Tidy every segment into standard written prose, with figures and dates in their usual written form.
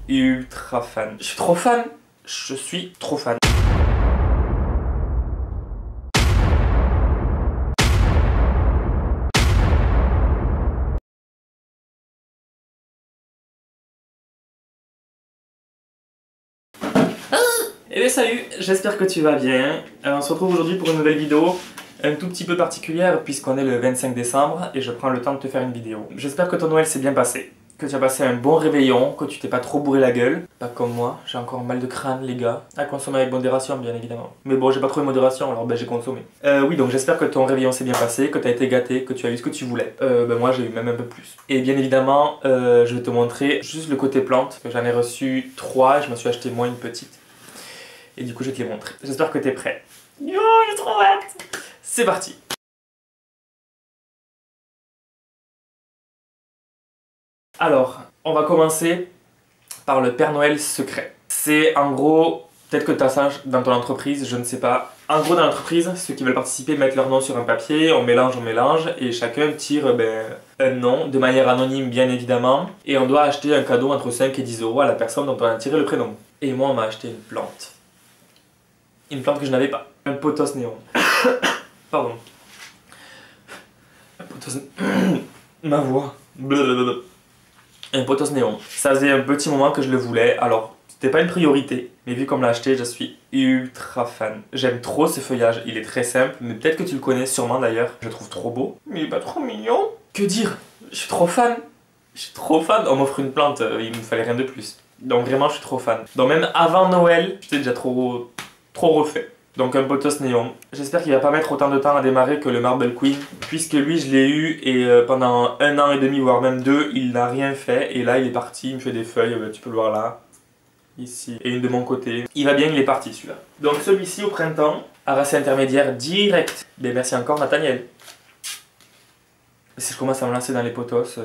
ultra fan. Je suis trop fan. Je suis trop fan. Eh bien salut, j'espère que tu vas bien. On se retrouve aujourd'hui pour une nouvelle vidéo un tout petit peu particulière puisqu'on est le 25 décembre et je prends le temps de te faire une vidéo. J'espère que ton Noël s'est bien passé, que tu as passé un bon réveillon, que tu t'es pas trop bourré la gueule. Pas comme moi, j'ai encore mal de crâne les gars. À consommer avec modération bien évidemment. Mais bon, j'ai pas trouvé modération alors j'ai consommé. Oui, donc j'espère que ton réveillon s'est bien passé, que tu as été gâté, que tu as eu ce que tu voulais. Moi j'ai eu même un peu plus. Et bien évidemment, je vais te montrer juste le côté plante. J'en ai reçu 3 et je me suis acheté moi une petite. Et du coup je vais te les montrer. J'espère que t'es prêt. Yo, j'ai trop hâte. C'est parti. Alors, on va commencer par le Père Noël secret. C'est en gros, peut-être que tu as ça dans ton entreprise, je ne sais pas. En gros dans l'entreprise, ceux qui veulent participer mettent leur nom sur un papier, on mélange, et chacun tire un nom de manière anonyme bien évidemment. Et on doit acheter un cadeau entre 5 et 10 € à la personne dont on a tiré le prénom. Et moi on m'a acheté une plante. Une plante que je n'avais pas. Un pothos néon. Pardon. Un pothos... Ma voix. Blablabla. Un pothos néon. Ça faisait un petit moment que je le voulais. Alors, c'était pas une priorité. Mais vu qu'on me l'a acheté, je suis ultra fan. J'aime trop ce feuillage. Il est très simple. Mais peut-être que tu le connais sûrement d'ailleurs. Je le trouve trop beau. Mais il est pas trop mignon. Que dire? Je suis trop fan. Je suis trop fan. On m'offre une plante. Il me fallait rien de plus. Donc vraiment, je suis trop fan. Donc même avant Noël, j'étais déjà trop refait. Donc un pothos néon. J'espère qu'il va pas mettre autant de temps à démarrer que le Marble Queen, puisque lui je l'ai eu et pendant 1 an et demi voire même 2, il n'a rien fait et là il est parti, il me fait des feuilles, tu peux le voir là, ici et une de mon côté. Il va bien, il est parti celui-là. Donc celui-ci au printemps, à racine intermédiaire direct. Ben merci encore Nathaniel. Si je commence à me lancer dans les pothos,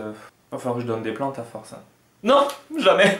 va falloir que je donne des plantes à force. Hein. Non, jamais.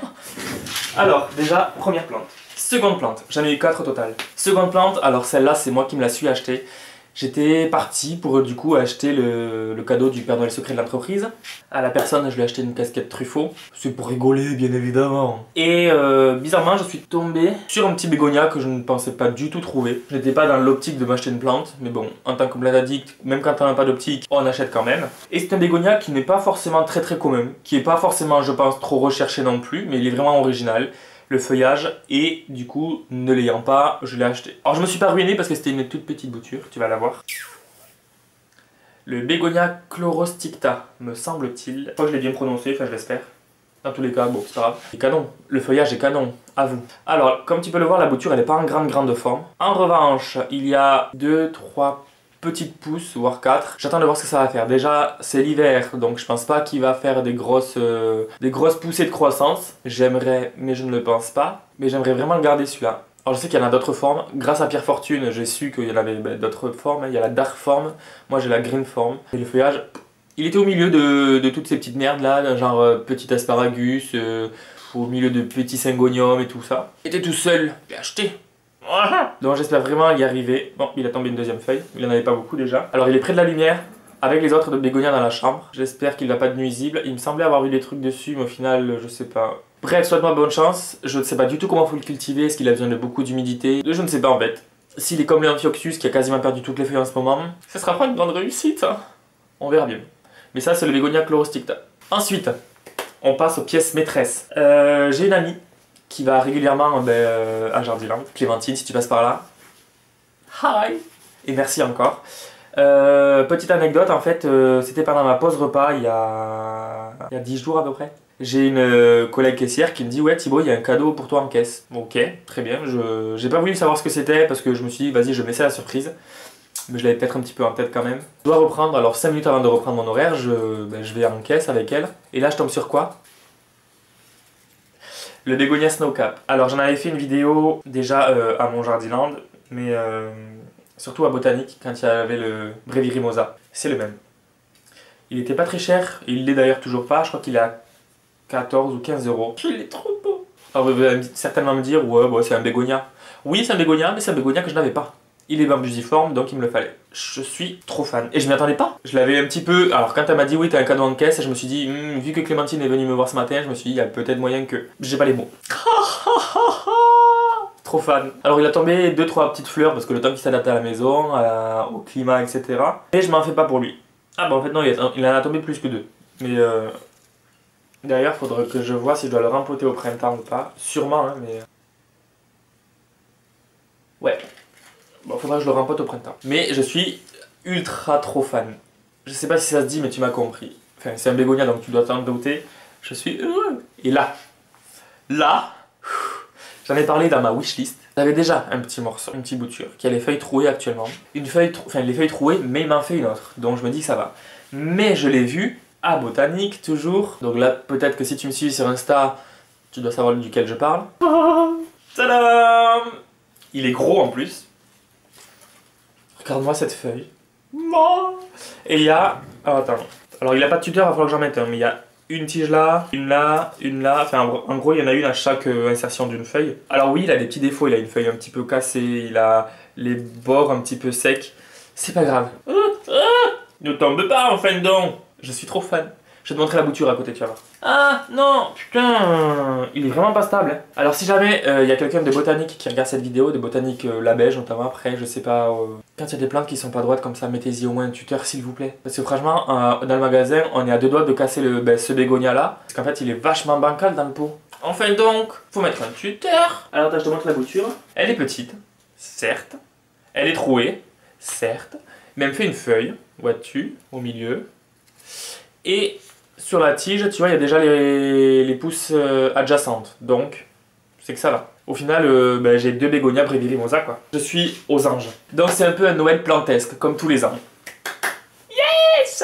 Alors déjà, première plante. Seconde plante, j'en ai eu 4 au total. Seconde plante, alors celle-là c'est moi qui me la suis achetée. J'étais parti pour du coup acheter le cadeau du Père Noël secret de l'entreprise. À la personne je lui ai acheté une casquette Truffaut. C'est pour rigoler bien évidemment. Et bizarrement je suis tombé sur un petit bégonia que je ne pensais pas du tout trouver. Je n'étais pas dans l'optique de m'acheter une plante. Mais bon, en tant que plante addict, même quand on n'a pas d'optique, on achète quand même. Et c'est un bégonia qui n'est pas forcément très commun. Qui n'est pas forcément je pense trop recherché non plus. Mais il est vraiment original. Le feuillage et du coup ne l'ayant pas je l'ai acheté. Alors je me suis pas ruiné parce que c'était une toute petite bouture, tu vas la voir. Le Bégonia chlorosticta me semble-t-il. Je crois que je l'ai bien prononcé, enfin je l'espère. Dans tous les cas, bon c'est pas grave. C'est canon, le feuillage est canon, à vous. Alors comme tu peux le voir la bouture elle n'est pas en grande forme. En revanche il y a 2-3 petites pousses, voire 4. J'attends de voir ce que ça va faire. Déjà, c'est l'hiver, donc je pense pas qu'il va faire des grosses poussées de croissance. J'aimerais, mais je ne le pense pas. Mais j'aimerais vraiment le garder celui-là. Alors je sais qu'il y en a d'autres formes. Grâce à Pierre Fortune, j'ai su qu'il y en avait d'autres formes. Il y a la dark form, moi j'ai la green form. Et le feuillage, il était au milieu de toutes ces petites merdes là, genre petit asparagus, au milieu de petits syngoniums et tout ça. Il était tout seul, j'ai acheté. Donc j'espère vraiment y arriver. Bon, il a tombé une deuxième feuille, il en avait pas beaucoup déjà. Alors il est près de la lumière, avec les autres de bégonia dans la chambre. J'espère qu'il va pas de nuisible. Il me semblait avoir vu des trucs dessus, mais au final, je sais pas. Bref, souhaite-moi bonne chance. Je ne sais pas du tout comment faut le cultiver, est-ce qu'il a besoin de beaucoup d'humidité. Je ne sais pas en fait. S'il est comme l'Amphioxus qui a quasiment perdu toutes les feuilles en ce moment, ça sera pas une grande réussite. Hein. On verra bien. Mais ça, c'est le Bégonia chlorosticta. Ensuite, on passe aux pièces maîtresses. J'ai une amie qui va régulièrement à Jardiland. Clémentine, si tu passes par là. Hi! Et merci encore. Petite anecdote, en fait, c'était pendant ma pause repas il y a 10 jours à peu près. J'ai une collègue caissière qui me dit « Ouais Thibaut, il y a un cadeau pour toi en caisse. » Ok, très bien. J'ai pas voulu savoir ce que c'était parce que je me suis dit « Vas-y, je vais laisser la surprise. » Mais je l'avais peut-être un petit peu en tête quand même. Je dois reprendre, alors 5 minutes avant de reprendre mon horaire, je vais en caisse avec elle. Et là, je tombe sur quoi? Le Bégonia Snowcap. Alors j'en avais fait une vidéo déjà à mon Jardiland, mais surtout à Botanique, quand il y avait le Brevirimosa. C'est le même. Il était pas très cher, et il l'est d'ailleurs toujours pas, je crois qu'il est à 14 ou 15 €. Il est trop beau. Alors vous allez certainement me dire, ouais, c'est un bégonia. Oui, c'est un bégonia, mais c'est un bégonia que je n'avais pas. Il est bambusiforme, donc il me le fallait. Je suis trop fan. Et je m'y attendais pas. Je l'avais un petit peu... Alors quand elle m'a dit oui, t'as un cadeau en caisse, je me suis dit, vu que Clémentine est venue me voir ce matin, je me suis dit, il y a peut-être moyen que... J'ai pas les mots. Trop fan. Alors il a tombé 2-3 petites fleurs parce que le temps qu'il s'adapte à la maison, au climat, etc. Et je m'en fais pas pour lui. Ah bah en fait non, il en a tombé plus que 2. Mais derrière, faudrait que je vois si je dois le rempoter au printemps ou pas. Sûrement, hein, mais... Ouais. Bon, faudra que je le rempote au printemps. Mais je suis ultra trop fan. Je sais pas si ça se dit, mais tu m'as compris. Enfin, c'est un bégonia, donc tu dois t'en douter. Je suis heureux. Et là, j'en ai parlé dans ma wishlist. J'avais déjà un petit morceau, une petite bouture, qui a les feuilles trouées actuellement. Une feuille, enfin les feuilles trouées, mais il m'en fait une autre. Donc je me dis que ça va. Mais je l'ai vu à Botanique, toujours. Donc là, peut-être que si tu me suis sur Insta, tu dois savoir duquel je parle. Tadam! Il est gros en plus. Regarde-moi cette feuille. Et il y a... Oh, attends. Alors il n'a pas de tuteur, il va falloir que j'en mette un. Mais il y a une tige là, une là, une là. Enfin en gros il y en a une à chaque insertion d'une feuille. Alors oui, il a des petits défauts. Il a une feuille un petit peu cassée. Il a les bords un petit peu secs. C'est pas grave. Ne tombe pas enfin donc. Je suis trop fan. Je vais te montrer la bouture à côté, tu vas voir. Ah non, putain, il est vraiment pas stable. Hein. Alors si jamais il y a quelqu'un de Botanique qui regarde cette vidéo, de Botanique La Beige notamment, après, je sais pas, quand il y a des plantes qui sont pas droites comme ça, mettez-y au moins un tuteur s'il vous plaît. Parce que franchement, dans le magasin, on est à 2 doigts de casser ce bégonia là, parce qu'en fait il est vachement bancal dans le pot. Enfin donc, faut mettre un tuteur. Alors attends, je te montre la bouture. Elle est petite, certes. Elle est trouée, certes. Mais elle me fait une feuille, vois-tu, au milieu. Et sur la tige, tu vois, il y a déjà les pousses adjacentes. Donc, c'est que ça va. Au final, j'ai 2 bégonias Bréviarie Mimosa, quoi. Je suis aux anges. Donc, c'est un peu un Noël plantesque, comme tous les ans. Yes!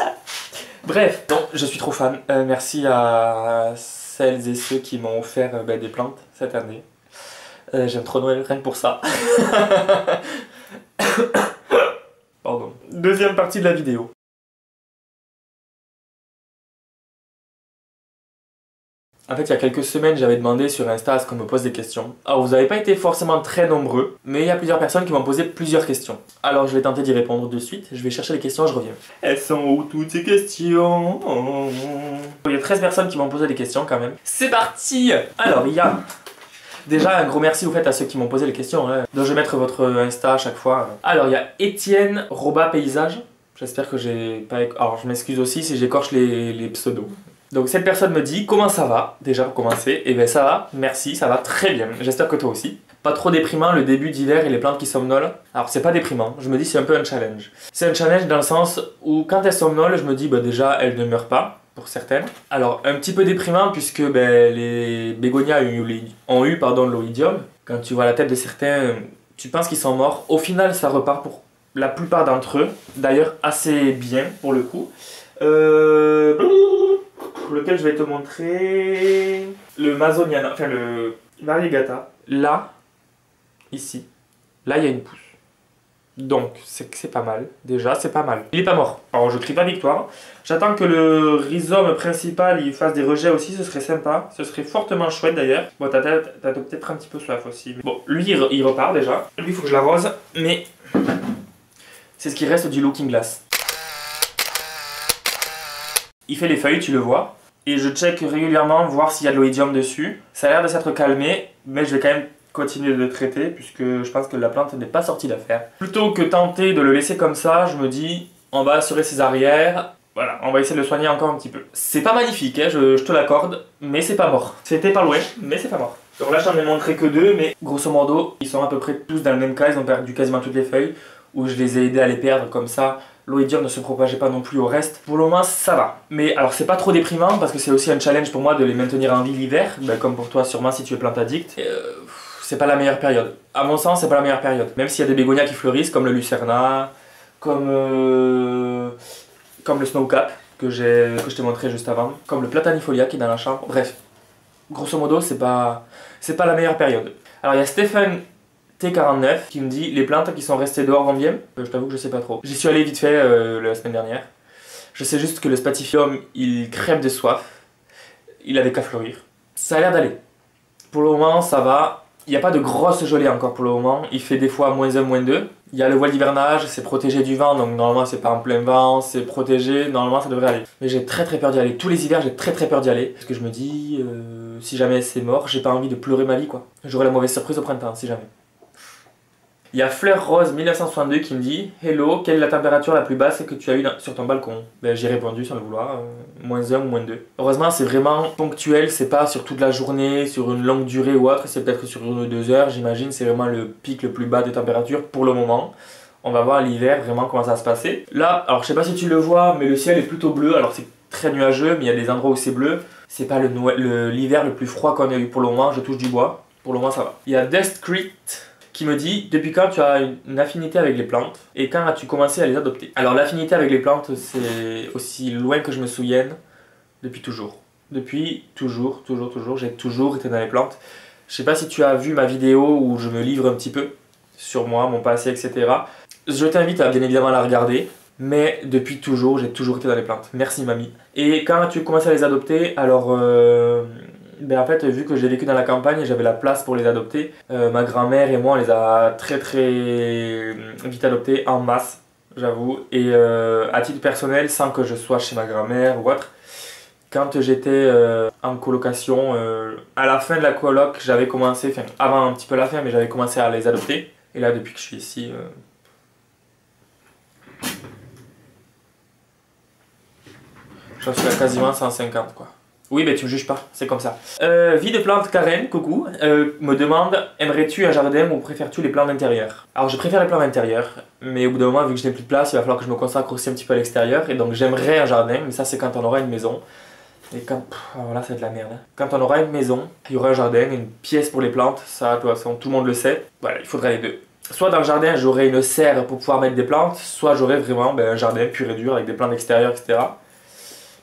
Bref, donc, je suis trop fan. Merci à celles et ceux qui m'ont offert des plantes cette année. J'aime trop Noël, rien que pour ça. Pardon. Deuxième partie de la vidéo. En fait, il y a quelques semaines, j'avais demandé sur Insta à ce qu'on me pose des questions. Alors, vous n'avez pas été forcément très nombreux, mais il y a plusieurs personnes qui m'ont posé plusieurs questions. Alors, je vais tenter d'y répondre de suite. Je vais chercher les questions, je reviens. Elles sont où toutes ces questions? Il y a 13 personnes qui m'ont posé des questions quand même. C'est parti! Alors, il y a... Déjà, un gros merci vous faites à ceux qui m'ont posé les questions. Hein. Donc, je vais mettre votre Insta à chaque fois. Alors, il y a Étienne Roba Paysage. J'espère que j'ai pas... Alors, je m'excuse aussi si j'écorche les pseudos. Donc cette personne me dit comment ça va, déjà pour commencer. Et bien ça va, merci, ça va très bien, j'espère que toi aussi. Pas trop déprimant le début d'hiver et les plantes qui somnolent. Alors c'est pas déprimant, je me dis c'est un peu un challenge. C'est un challenge dans le sens où quand elles somnolent, je me dis déjà elles ne meurent pas, pour certaines. Alors un petit peu déprimant puisque les bégonias ont eu l'oïdium. Quand tu vois la tête de certains, tu penses qu'ils sont morts. Au final ça repart pour la plupart d'entre eux, d'ailleurs assez bien pour le coup. Lequel je vais te montrer le Mazoniana, enfin le Variegata. Là, ici, là il y a une pousse. Donc c'est pas mal, déjà c'est pas mal. Il est pas mort, alors je crie pas victoire. J'attends que le rhizome principal il fasse des rejets aussi, ce serait sympa. Ce serait fortement chouette d'ailleurs. Bon t'as peut-être un petit peu soif aussi. Bon lui il repart déjà, lui il faut que je l'arrose, mais c'est ce qui reste du Looking Glass. Il fait les feuilles, tu le vois. Et je check régulièrement, voir s'il y a de l'oïdium dessus. Ça a l'air de s'être calmé, mais je vais quand même continuer de le traiter, puisque je pense que la plante n'est pas sortie d'affaire. Plutôt que tenter de le laisser comme ça, je me dis, on va assurer ses arrières. Voilà, on va essayer de le soigner encore un petit peu. C'est pas magnifique, hein, je te l'accorde, mais c'est pas mort. C'était pas loin, mais c'est pas mort. Donc là, j'en ai montré que 2, mais grosso modo, ils sont à peu près tous dans le même cas. Ils ont perdu quasiment toutes les feuilles, où je les ai aidés à les perdre comme ça. L'oïdium ne se propageait pas non plus au reste. Pour le moment, ça va. Mais alors, c'est pas trop déprimant parce que c'est aussi un challenge pour moi de les maintenir en vie l'hiver. Comme pour toi, sûrement, si tu es plante addict. C'est pas la meilleure période. À mon sens, c'est pas la meilleure période. Même s'il y a des bégonias qui fleurissent, comme le Lucerna, comme le Snowcap, que je t'ai montré juste avant, comme le Platanifolia qui est dans la chambre. Bref, grosso modo, c'est pas la meilleure période. Alors, il y a Stéphane T49 qui me dit les plantes qui sont restées dehors vont bien. Je t'avoue que je sais pas trop. J'y suis allé vite fait la semaine dernière. Je sais juste que le Spathiphyllum il crève de soif. Il avait qu'à fleurir. Ça a l'air d'aller. Pour le moment ça va. Il n'y a pas de grosse gelée encore pour le moment, il fait des fois -1, -2. Il y a le voile d'hivernage, c'est protégé du vent, donc normalement c'est pas en plein vent, c'est protégé, normalement ça devrait aller. Mais j'ai très peur d'y aller, tous les hivers j'ai très peur d'y aller, parce que je me dis, si jamais c'est mort, j'ai pas envie de pleurer ma vie quoi. J'aurai la mauvaise surprise au printemps, si jamais. Il y a Fleur Rose 1962 qui me dit « Hello, quelle est la température la plus basse que tu as eue sur ton balcon ?» Ben, j'ai répondu sans le vouloir, -1 ou -2. Heureusement, c'est vraiment ponctuel, c'est pas sur toute la journée, sur une longue durée ou autre, c'est peut-être sur 1 ou 2 heures, j'imagine, c'est vraiment le pic le plus bas des températures pour le moment. On va voir l'hiver vraiment comment ça va se passer. Là, alors je sais pas si tu le vois, mais le ciel est plutôt bleu, alors c'est très nuageux, mais il y a des endroits où c'est bleu. C'est pas l'hiver le plus froid qu'on a eu pour le moment, je touche du bois, pour le moment ça va. Il y a Dustcrete qui me dit « Depuis quand tu as une affinité avec les plantes et quand as-tu commencé à les adopter ?» Alors l'affinité avec les plantes, c'est aussi loin que je me souvienne, depuis toujours. Depuis toujours, j'ai toujours été dans les plantes. Je sais pas si tu as vu ma vidéo où je me livre un petit peu sur moi, mon passé, etc. Je t'invite à bien évidemment la regarder, mais depuis toujours, j'ai toujours été dans les plantes. Merci mamie. Et quand as-tu commencé à les adopter? Alors... ben en fait, vu que j'ai vécu dans la campagne, j'avais la place pour les adopter. Ma grand-mère et moi, on les a très vite adoptés en masse, j'avoue. Et à titre personnel, sans que je sois chez ma grand-mère ou autre, quand j'étais en colocation, à la fin de la coloc, j'avais commencé, enfin avant un petit peu la fin, mais j'avais commencé à les adopter. Et là, depuis que je suis ici... j'en suis à quasiment 150 quoi. Oui, mais tu me juges pas, c'est comme ça. Vie de plante Karen, coucou, me demande « Aimerais-tu un jardin ou préfères-tu les plantes d'intérieur ?» Alors je préfère les plantes d'intérieur, mais au bout d'un moment, vu que je n'ai plus de place, il va falloir que je me consacre aussi un petit peu à l'extérieur. Et donc j'aimerais un jardin, mais ça c'est quand on aura une maison. Et quand... alors là, ça va être la merde. Hein. Quand on aura une maison, il y aura un jardin, une pièce pour les plantes, ça de toute façon tout le monde le sait. Voilà, il faudrait les deux. Soit dans le jardin, j'aurai une serre pour pouvoir mettre des plantes, soit j'aurai vraiment un jardin pur et dur avec des plantes extérieures, etc.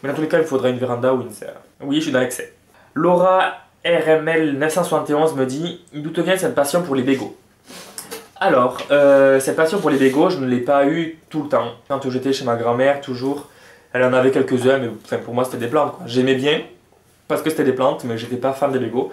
Mais dans tous les cas, il faudrait une véranda ou une serre. Oui, je suis dans l'excès. Laura RML 971 me dit « D'où te vient cette passion pour les bégos ?» Alors, cette passion pour les bégos, je ne l'ai pas eue tout le temps. Quand j'étais chez ma grand-mère, toujours, elle en avait quelques-uns, mais enfin, pour moi c'était des plantes. J'aimais bien, parce que c'était des plantes, mais j'étais pas fan des bégos.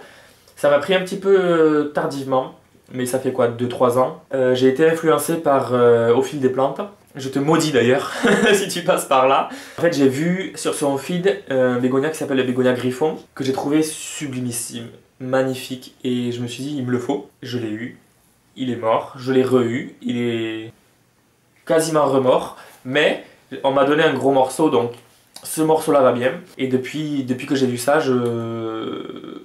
Ça m'a pris un petit peu tardivement, mais ça fait quoi, 2-3 ans. J'ai été influencé par Au fil des plantes. Je te maudis d'ailleurs, si tu passes par là. En fait, j'ai vu sur son feed un bégonia qui s'appelle le bégonia griffon, que j'ai trouvé sublimissime, magnifique, et je me suis dit, il me le faut. Je l'ai eu, il est mort, je l'ai re-eu, il est quasiment remort, mais on m'a donné un gros morceau, donc ce morceau-là va bien. Et depuis que j'ai vu ça, je me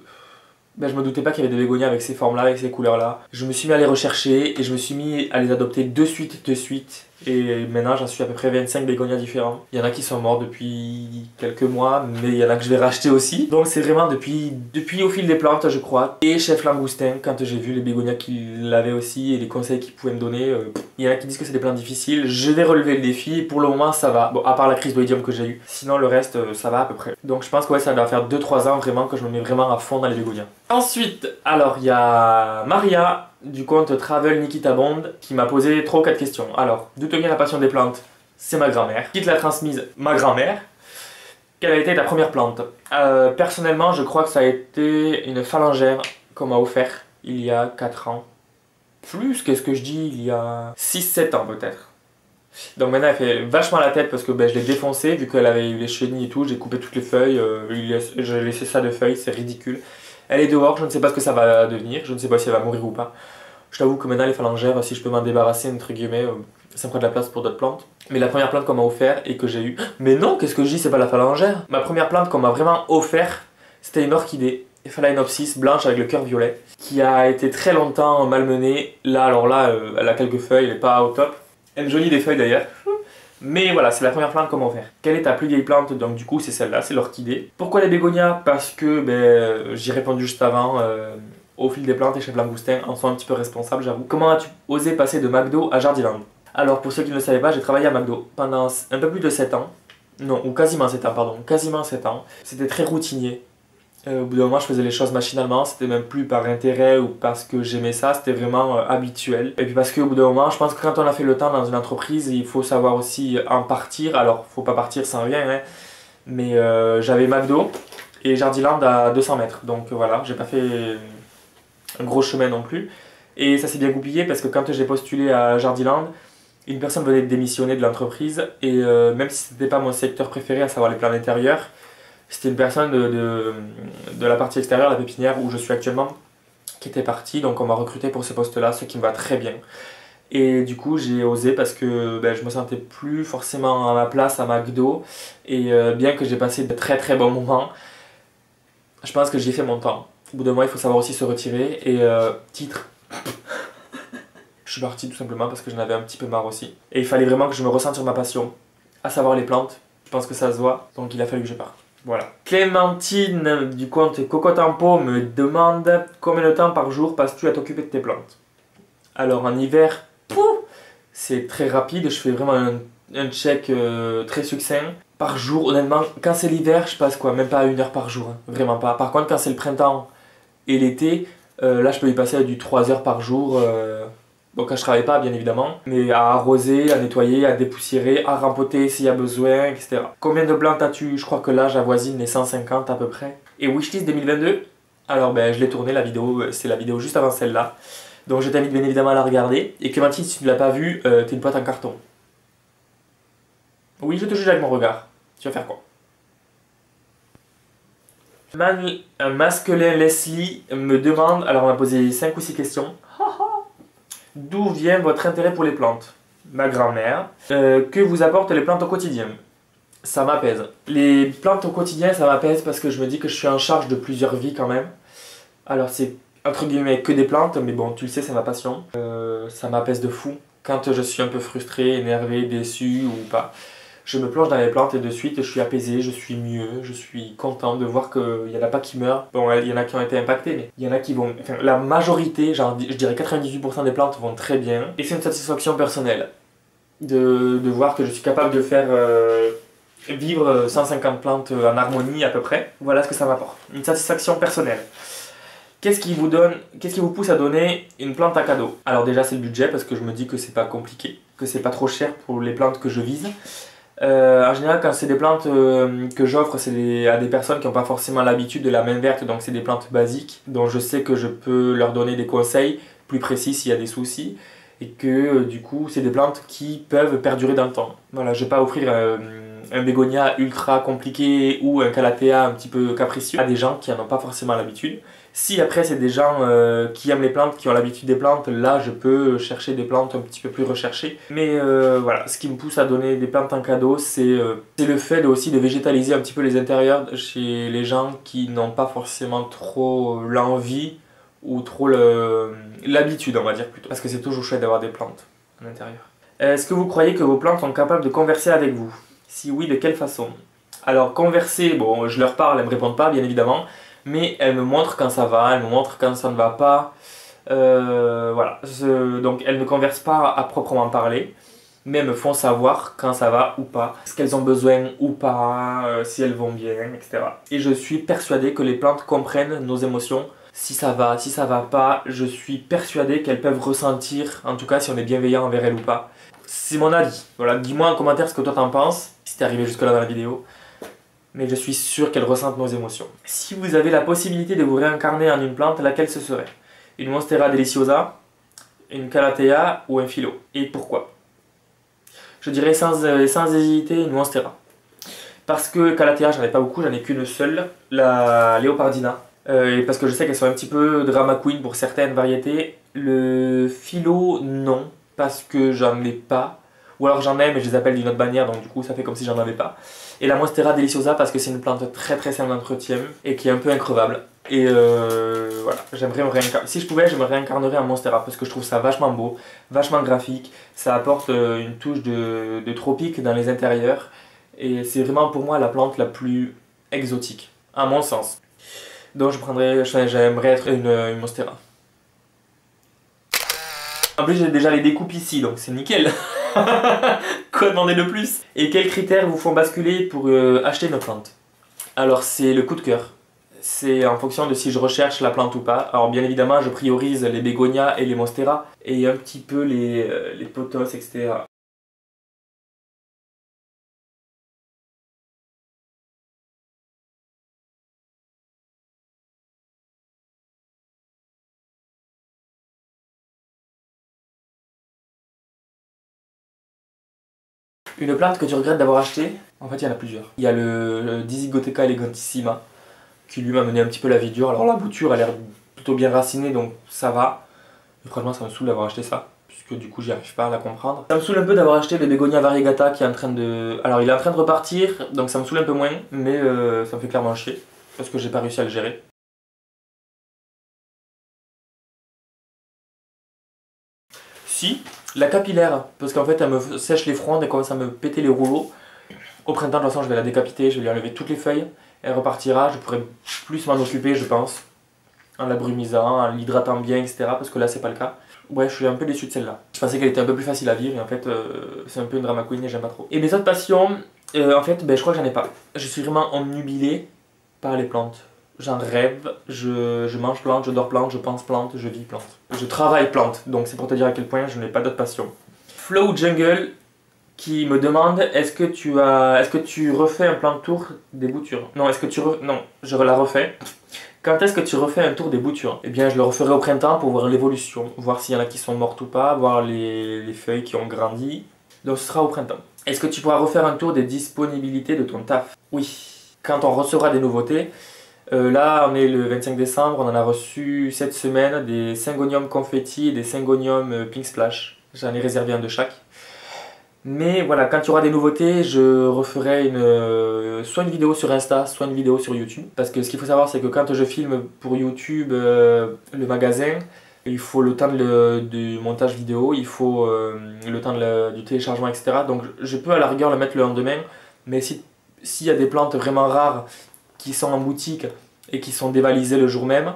doutais pas qu'il y avait des bégonias avec ces formes-là, avec ces couleurs-là. Je me suis mis à les rechercher et je me suis mis à les adopter de suite. Et maintenant, j'en suis à peu près 25 bégonias différents. Il y en a qui sont morts depuis quelques mois, mais il y en a que je vais racheter aussi. Donc c'est vraiment depuis Au fil des plantes, je crois. Et Chef Langoustin, quand j'ai vu les bégonias qu'il avait aussi et les conseils qu'il pouvait me donner, il y en a qui disent que c'est des plantes difficiles. Je vais relever le défi et pour le moment, ça va. Bon, à part la crise d'oïdium que j'ai eue. Sinon, le reste, ça va à peu près. Donc je pense que ouais, ça va faire 2-3 ans vraiment que je me mets vraiment à fond dans les bégonias. Ensuite, alors il y a Maria du compte Travel Nikita Bond qui m'a posé 3 ou 4 questions. Alors, d'où te vient la passion des plantes? C'est ma grand-mère. Qui te l'a transmise? Ma grand-mère. Quelle a été ta première plante? Personnellement, je crois que ça a été une phalangère qu'on m'a offert il y a 4 ans. Plus, qu'est-ce que je dis? Il y a 6-7 ans peut-être. Donc maintenant elle fait vachement la tête parce que je l'ai défoncée vu qu'elle avait eu les chenilles et tout, j'ai coupé toutes les feuilles, j'ai laissé ça de feuilles, c'est ridicule. Elle est dehors, je ne sais pas ce que ça va devenir, je ne sais pas si elle va mourir ou pas. Je t'avoue que maintenant les phalangères, si je peux m'en débarrasser entre guillemets, ça me prend de la place pour d'autres plantes. Mais la première plante qu'on m'a offert et que j'ai eue... Mais non, qu'est-ce que je dis, c'est pas la phalangère. Ma première plante qu'on m'a vraiment offert, c'était une orchidée, Phalaenopsis blanche avec le cœur violet, qui a été très longtemps malmenée. Là, alors là, elle a quelques feuilles, elle n'est pas au top. Elle est jolie des feuilles d'ailleurs. Mais voilà, c'est la première plante qu'on m'a offert. Quelle est ta plus vieille plante? Donc du coup c'est celle-là, c'est l'orchidée. Pourquoi les bégonias? Parce que j'y ai répondu juste avant, Au fil des plantes et Chef Langoustin en sont un petit peu responsables, j'avoue. Comment as-tu osé passer de McDo à Jardiland? Alors pour ceux qui ne le savaient pas, j'ai travaillé à McDo pendant un peu plus de 7 ans. Non, ou quasiment 7 ans, pardon, quasiment 7 ans. C'était très routinier. Au bout d'un moment, je faisais les choses machinalement, c'était même plus par intérêt ou parce que j'aimais ça, c'était vraiment habituel. Et puis parce qu'au bout d'un moment, je pense que quand on a fait le temps dans une entreprise, il faut savoir aussi en partir. Alors, faut pas partir sans rien, hein. Mais j'avais McDo et Jardiland à 200 mètres. Donc voilà, j'ai pas fait un gros chemin non plus. Et ça s'est bien goupillé parce que quand j'ai postulé à Jardiland, une personne venait de démissionner de l'entreprise et même si c'était pas mon secteur préféré, à savoir les plans d'intérieur, c'était une personne de la partie extérieure, la pépinière où je suis actuellement, qui était partie. Donc on m'a recruté pour ce poste-là, ce qui me va très bien. Et du coup, j'ai osé parce que ben, je me sentais plus forcément à ma place à McDo. Et bien que j'ai passé de très très bons moments, je pense que j'ai fait mon temps. Au bout d'un mois, il faut savoir aussi se retirer. Et titre, je suis parti tout simplement parce que j'en avais un petit peu marre aussi. Et il fallait vraiment que je me ressente sur ma passion, à savoir les plantes. Je pense que ça se voit, donc il a fallu que je parte. Voilà. Clémentine du compte Coco Tempo me demande combien de temps par jour passes-tu à t'occuper de tes plantes. Alors en hiver, c'est très rapide, je fais vraiment un check très succinct. Par jour, honnêtement, quand c'est l'hiver, je passe quoi, même pas 1 heure par jour, hein, vraiment pas. Par contre, quand c'est le printemps et l'été, là je peux y passer à du 3 heures par jour. Bon, quand je travaille pas, bien évidemment, mais à arroser, à nettoyer, à dépoussiérer, à rempoter s'il y a besoin, etc. Combien de plantes as-tu? Je crois que là j'avoisine les 150 à peu près. Et Wishlist 2022? Alors ben je l'ai tourné la vidéo, c'est la vidéo juste avant celle-là. Donc je t'invite bien évidemment à la regarder. Et Clémentine, si tu ne l'as pas vue, t'es une boîte en carton. Oui, je te juge avec mon regard. Tu vas faire quoi? Masculin Leslie me demande, alors on m'a posé 5 ou 6 questions. D'où vient votre intérêt pour les plantes? Ma grand-mère. Que vous apportent les plantes au quotidien? Ça m'apaise. Les plantes au quotidien, ça m'apaise parce que je me dis que je suis en charge de plusieurs vies quand même. Alors c'est entre guillemets que des plantes, mais bon, tu le sais, c'est ma passion. Ça m'apaise de fou. Quand je suis un peu frustré, énervé, déçu ou pas, je me plonge dans les plantes et de suite je suis apaisé, je suis mieux, je suis content de voir qu'il n'y en a pas qui meurent. Bon, il y en a qui ont été impactés, mais il y en a qui vont. Enfin, la majorité, genre, je dirais 98% des plantes vont très bien. Et c'est une satisfaction personnelle de voir que je suis capable de faire vivre 150 plantes en harmonie à peu près. Voilà ce que ça m'apporte. Une satisfaction personnelle. Qu'est-ce qui vous pousse à donner une plante à cadeau? Alors déjà c'est le budget parce que je me dis que c'est pas compliqué, que c'est pas trop cher pour les plantes que je vise. En général quand c'est des plantes que j'offre c'est à des personnes qui n'ont pas forcément l'habitude de la main verte, donc c'est des plantes basiques dont je sais que je peux leur donner des conseils plus précis s'il y a des soucis et que du coup c'est des plantes qui peuvent perdurer dans le temps. Voilà, je vais pas offrir un bégonia ultra compliqué ou un calathea un petit peu capricieux à des gens qui n'en ont pas forcément l'habitude. Si après c'est des gens qui aiment les plantes, qui ont l'habitude des plantes, là je peux chercher des plantes un petit peu plus recherchées. Mais voilà, ce qui me pousse à donner des plantes en cadeau, c'est le fait aussi de végétaliser un petit peu les intérieurs chez les gens qui n'ont pas forcément trop l'envie ou trop l'habitude, on va dire plutôt. Parce que c'est toujours chouette d'avoir des plantes à l'intérieur. Est-ce que vous croyez que vos plantes sont capables de converser avec vous? Si oui, de quelle façon? Alors converser, bon, je leur parle, elles me répondent pas bien évidemment, mais elles me montrent quand ça va, elles me montrent quand ça ne va pas. Voilà, donc elles ne conversent pas à proprement parler, mais elles me font savoir quand ça va ou pas, ce qu'elles ont besoin ou pas, si elles vont bien, etc. Et je suis persuadé que les plantes comprennent nos émotions. Si ça va pas, je suis persuadé qu'elles peuvent ressentir, en tout cas si on est bienveillant envers elles ou pas. C'est mon avis. Voilà, dis-moi en commentaire ce que toi t'en penses, si t'es arrivé jusque là dans la vidéo. Mais je suis sûr qu'elles ressentent nos émotions. Si vous avez la possibilité de vous réincarner en une plante, laquelle ce serait? Une Monstera deliciosa, une Calathea ou un Philo? Et pourquoi? Je dirais sans hésiter une Monstera. Parce que Calathea, j'en ai pas beaucoup, j'en ai qu'une seule, la Leopardina. Et parce que je sais qu'elles sont un petit peu drama queen pour certaines variétés. Le Philo, non, parce que j'en ai pas. Ou alors j'en ai, mais je les appelle d'une autre bannière, donc du coup ça fait comme si j'en avais pas. Et la Monstera deliciosa parce que c'est une plante très très simple d'entretien et qui est un peu increvable. Et voilà, j'aimerais me réincarner. Si je pouvais, je me réincarnerais en Monstera parce que je trouve ça vachement beau, vachement graphique. Ça apporte une touche de tropique dans les intérieurs. Et c'est vraiment pour moi la plante la plus exotique, à mon sens. Donc j'aimerais être une Monstera. En plus j'ai déjà les découpes ici, donc c'est nickel. Quoi demander de plus? Et quels critères vous font basculer pour acheter une plante? Alors c'est le coup de cœur. C'est en fonction de si je recherche la plante ou pas. Alors bien évidemment je priorise les bégonias et les monsteras et un petit peu les pothos, etc. Une plante que tu regrettes d'avoir acheté? En fait, il y en a plusieurs. Il y a le Dizygotheca elegantissima, qui lui m'a mené un petit peu la vie dure. Alors la bouture a l'air plutôt bien racinée, donc ça va. Et franchement, ça me saoule d'avoir acheté ça, puisque du coup, j'y arrive pas à la comprendre. Ça me saoule un peu d'avoir acheté le Bégonia variegata qui est en train de... Alors, il est en train de repartir, donc ça me saoule un peu moins, mais ça me fait clairement chier, parce que j'ai pas réussi à le gérer. Si, la capillaire, parce qu'en fait, elle me sèche les frondes et commence à me péter les rouleaux. Au printemps, de toute façon, je vais la décapiter, je vais lui enlever toutes les feuilles. Elle repartira, je pourrai plus m'en occuper, je pense. En la brumisant, en l'hydratant bien, etc. Parce que là, c'est pas le cas. Ouais, je suis un peu déçu de celle-là. Je pensais qu'elle était un peu plus facile à vivre, et en fait, c'est un peu une drama queen et j'aime pas trop. Et mes autres passions, en fait, je crois que j'en ai pas. Je suis vraiment omnubilé par les plantes. J'en rêve, je mange plante, je dors plante, je pense plante, je vis plante. Je travaille plante, donc c'est pour te dire à quel point je n'ai pas d'autres passions. Flow Jungle qui me demande est-ce que tu refais un plan de tour des boutures? Non, non, je la refais. Quand est-ce que tu refais un tour des boutures? Eh bien, je le referai au printemps pour voir l'évolution, voir s'il y en a qui sont mortes ou pas, voir les feuilles qui ont grandi. Donc ce sera au printemps. Est-ce que tu pourras refaire un tour des disponibilités de ton taf? Oui, quand on recevra des nouveautés. Là, on est le 25 décembre, on en a reçu cette semaine des Syngonium confetti et des Syngonium pink splash. J'en ai réservé un de chaque. Mais voilà, quand il y aura des nouveautés, je referai soit une vidéo sur Insta, soit une vidéo sur YouTube. Parce que ce qu'il faut savoir, c'est que quand je filme pour YouTube le magasin, il faut le temps du montage vidéo, il faut le temps du téléchargement, etc. Donc je peux à la rigueur le mettre le lendemain, mais s'il y a des plantes vraiment rares qui sont en boutique et qui sont dévalisées le jour même,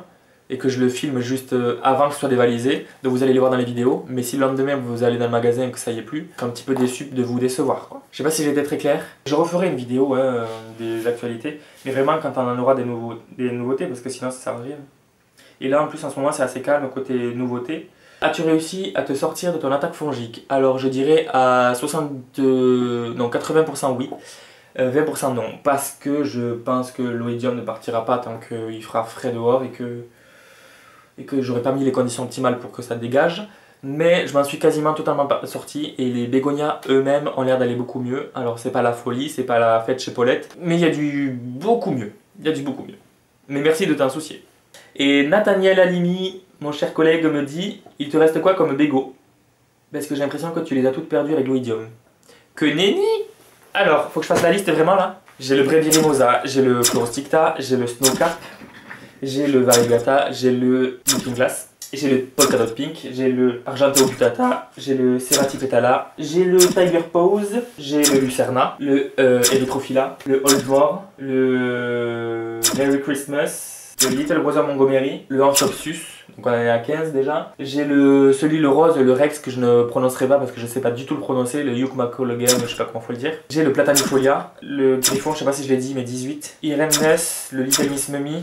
et que je le filme juste avant que ce soit dévalisé, donc vous allez les voir dans les vidéos, mais si le lendemain vous allez dans le magasin et que ça y est plus, je suis un petit peu déçu de vous décevoir, quoi. Je sais pas si j'ai été très clair. Je referai une vidéo des actualités, mais vraiment quand on en aura des nouveautés, parce que sinon ça sert à rien. Et là en plus en ce moment c'est assez calme côté nouveautés. As-tu réussi à te sortir de ton attaque fongique? Alors je dirais à 80% oui. 20% non, parce que je pense que l'oïdium ne partira pas tant qu'il fera frais dehors et que j'aurais pas mis les conditions optimales pour que ça dégage. Mais je m'en suis quasiment totalement sorti et les bégonias eux-mêmes ont l'air d'aller beaucoup mieux. Alors c'est pas la folie, c'est pas la fête chez Paulette, mais il y a du beaucoup mieux. Il y a du beaucoup mieux. Mais merci de t'en soucier. Et Nathaniel Halimi, mon cher collègue, me dit il te reste quoi comme bégo? Parce que j'ai l'impression que tu les as toutes perdues avec l'oïdium. Que nenni! Alors, faut que je fasse la liste vraiment là. J'ai le Brebis Mimosa, j'ai le Chlorosticta, j'ai le Snowcarp, j'ai le Variegata, j'ai le Looking Glass, j'ai le Polka Dot Pink, j'ai le Argenteo Butata, j'ai le Cerati Petala, j'ai le Tiger Pose, j'ai le Lucerna, le Erythrophila, le Oldmore, le Merry Christmas, le Little Brother Montgomery, le Anthopsis, donc on en est à 15 déjà. J'ai le rose, le Rex que je ne prononcerai pas parce que je ne sais pas du tout le prononcer, le Yukmacologam, je sais pas comment faut le dire. J'ai le Platanifolia, le Griffon, je sais pas si je l'ai dit mais 18. Iremnes, le Little Miss Mummy,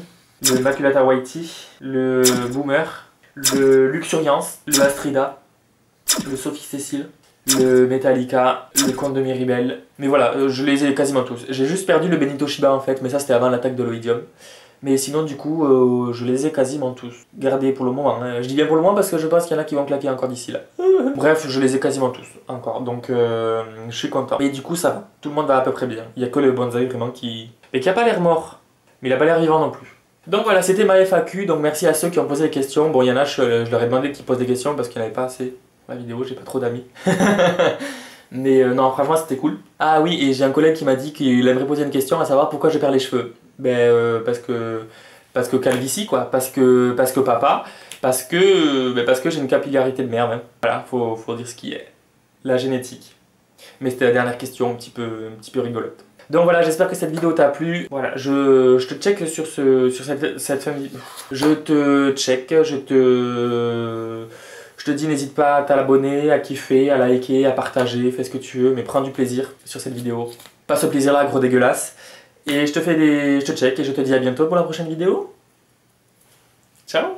le Maculata Whitey, le Boomer, le Luxuriance, le Astrida, le Sophie Cécile, le Metallica, le Comte de Miribel. Mais voilà, je les ai quasiment tous. J'ai juste perdu le Benito Shiba en fait, mais ça c'était avant l'attaque de l'oïdium. Mais sinon du coup, je les ai quasiment tous gardés pour le moment. Hein. Je dis bien pour le moment parce que je pense qu'il y en a qui vont claquer encore d'ici là. Bref, je les ai quasiment tous encore, donc je suis content. Et du coup ça va, tout le monde va à peu près bien. Il n'y a que le bonsaï vraiment qui a pas l'air mort, mais il a pas l'air vivant non plus. Donc voilà, c'était ma FAQ, donc merci à ceux qui ont posé des questions. Bon, il y en a, je leur ai demandé qu'ils posent des questions parce qu'il n'y en avait pas assez. La vidéo, j'ai pas trop d'amis. Mais non, franchement c'était cool. Ah oui, et j'ai un collègue qui m'a dit qu'il aimerait poser une question, à savoir pourquoi je perds les cheveux. Parce que calvitie quoi, parce que papa, parce que j'ai une capillarité de merde. Hein. Voilà, faut dire ce qui est. La génétique. Mais c'était la dernière question un petit peu rigolote. Donc voilà, j'espère que cette vidéo t'a plu. Voilà, je te check sur cette fin de vidéo. Je te dis, n'hésite pas à t'abonner, à kiffer, à liker, à partager, fais ce que tu veux, mais prends du plaisir sur cette vidéo. Pas ce plaisir-là, gros dégueulasse. Et je te check et je te dis à bientôt pour la prochaine vidéo. Ciao!